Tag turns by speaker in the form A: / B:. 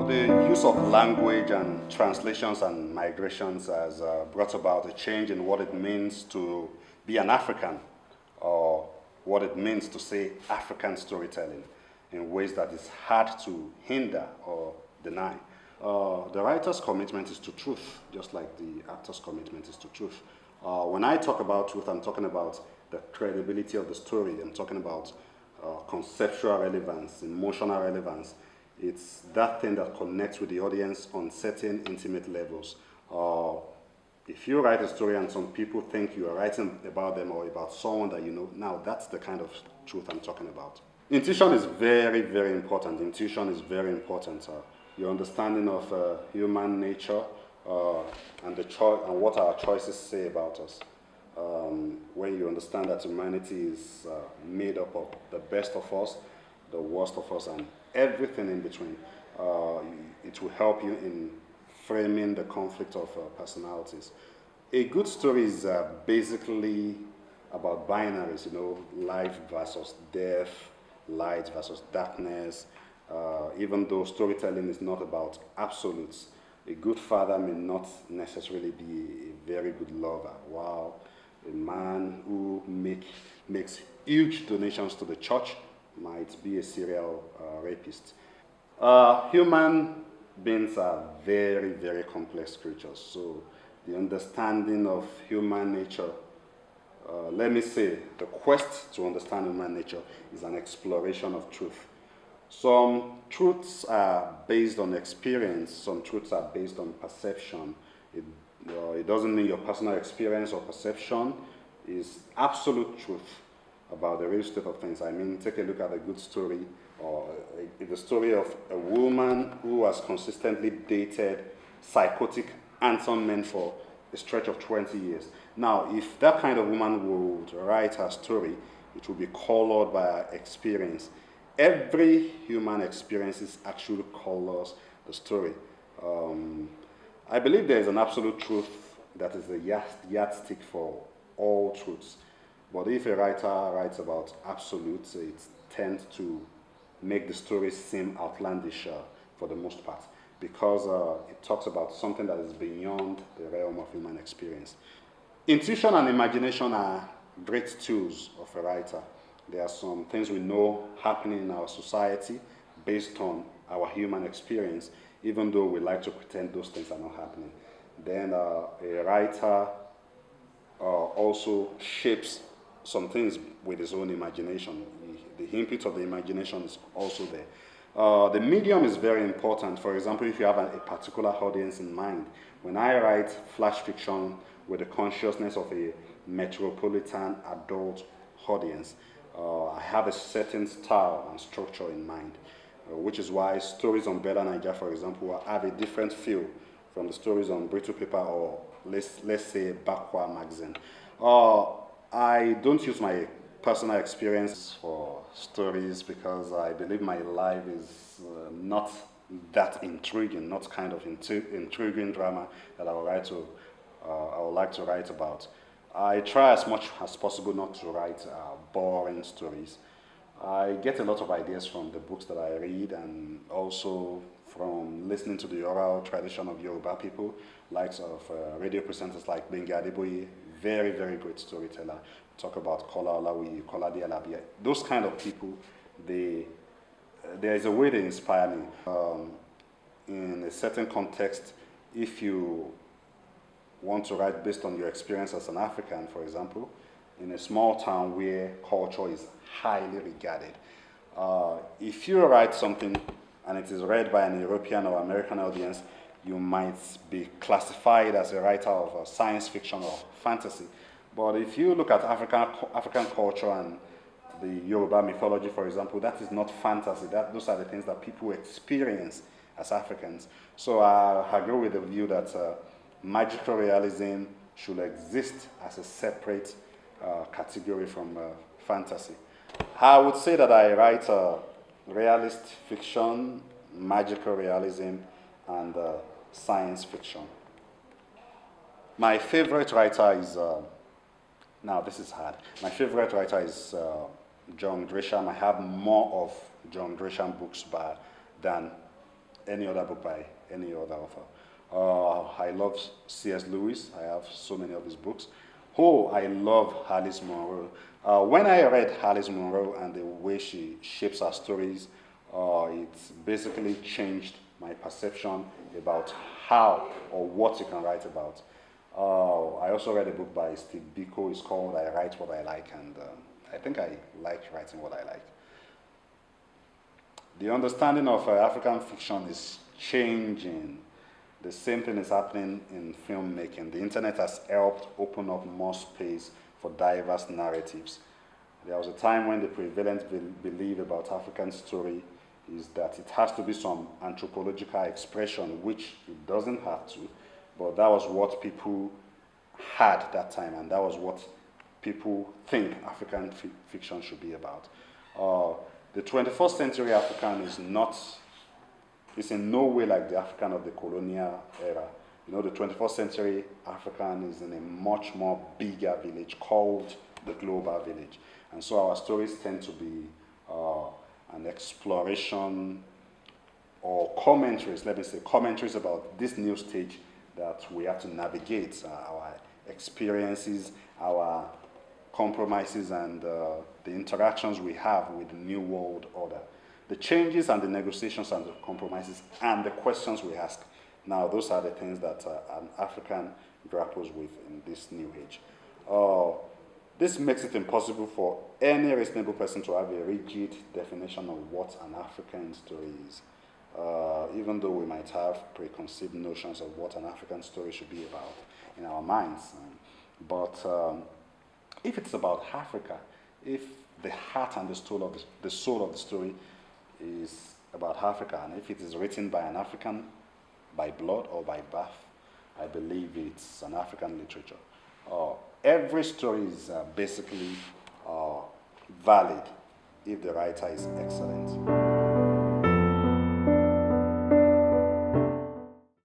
A: The use of language and translations and migrations has brought about a change in what it means to be an African, or what it means to say African storytelling in ways that is hard to hinder or deny. The writer's commitment is to truth, just like the actor's commitment is to truth. When I talk about truth, I'm talking about the credibility of the story. I'm talking about conceptual relevance, emotional relevance. It's that thing that connects with the audience on certain intimate levels. If you write a story and some people think you are writing about them or about someone that you know, now that's the kind of truth I'm talking about. Intuition is very, very important. Intuition is very important. Your understanding of human nature and what our choices say about us. When you understand that humanity is made up of the best of us, the worst of us, and everything in between, it will help you in framing the conflict of personalities. A good story is basically about binaries, you know, life versus death, light versus darkness. Even though storytelling is not about absolutes, a good father may not necessarily be a very good lover, while a man who makes huge donations to the church might be a serial rapist. Human beings are very, very complex creatures. So the understanding of human nature, let me say, the quest to understand human nature is an exploration of truth. Some truths are based on experience, some truths are based on perception. It doesn't mean your personal experience or perception is absolute truth about the real state of things. I mean, take a look at a good story, or the story of a woman who has consistently dated psychotic handsome men for a stretch of 20 years. Now, if that kind of woman would write her story, it would be colored by her experience. Every human experience actually colors the story. I believe there is an absolute truth that is the yardstick for all truths. But if a writer writes about absolutes, it tends to make the story seem outlandish for the most part, because it talks about something that is beyond the realm of human experience. Intuition and imagination are great tools of a writer. There are some things we know happening in our society based on our human experience, even though we like to pretend those things are not happening. Then a writer also shapes some things with his own imagination. The input of the imagination is also there. The medium is very important. For example, if you have a particular audience in mind. When I write flash fiction with the consciousness of a metropolitan adult audience, I have a certain style and structure in mind, which is why stories on Bella Niger, for example, have a different feel from the stories on Brittle Paper or let's say Bakwa magazine. I don't use my personal experience for stories because I believe my life is not that intriguing, not kind of intriguing drama that I would like to write about. I try as much as possible not to write boring stories. I get a lot of ideas from the books that I read and also from listening to the oral tradition of Yoruba people, likes of radio presenters like Bengi Adeboye, very, very great storyteller. Talk about Kola Olawi, Kola Dialabi. Those kind of people, there is a way they inspire me. In a certain context, if you want to write based on your experience as an African, for example, in a small town where culture is highly regarded, if you write something and it is read by an European or American audience, you might be classified as a writer of science fiction or fantasy. But if you look at African culture and the Yoruba mythology, for example, that is not fantasy. Those are the things that people experience as Africans. So I agree with the view that magical realism should exist as a separate category from fantasy. I would say that I write realist fiction, magical realism, and science fiction. My favorite writer is, now this is hard, my favorite writer is John Grisham. I have more of John Grisham books than any other book by any other author. I love C.S. Lewis. I have so many of his books. Oh, I love Alice Munro. When I read Alice Munro and the way she shapes her stories, it basically changed my perception about how or what you can write about. I also read a book by Steve Biko. It's called I Write What I Like, and I think I like writing what I like. The understanding of African fiction is changing. The same thing is happening in filmmaking. The internet has helped open up more space for diverse narratives. There was a time when the prevalent belief about African story is that it has to be some anthropological expression, which it doesn't have to, but that was what people had that time, and that was what people think African fiction should be about. The 21st century African is in no way like the African of the colonial era. You know, the 21st century African is in a much more bigger village called the global village. And so our stories tend to be an exploration or commentaries, let me say, commentaries about this new stage that we have to navigate, our experiences, our compromises, and the interactions we have with the new world order. The changes and the negotiations and the compromises and the questions we ask. Now, those are the things that an African grapples with in this new age. This makes it impossible for any reasonable person to have a rigid definition of what an African story is, even though we might have preconceived notions of what an African story should be about in our minds. But if it's about Africa, if the heart and the soul of the story is about Africa, and if it is written by an African by blood or by birth, I believe it's an African literature. Every story is basically valid if the writer is excellent.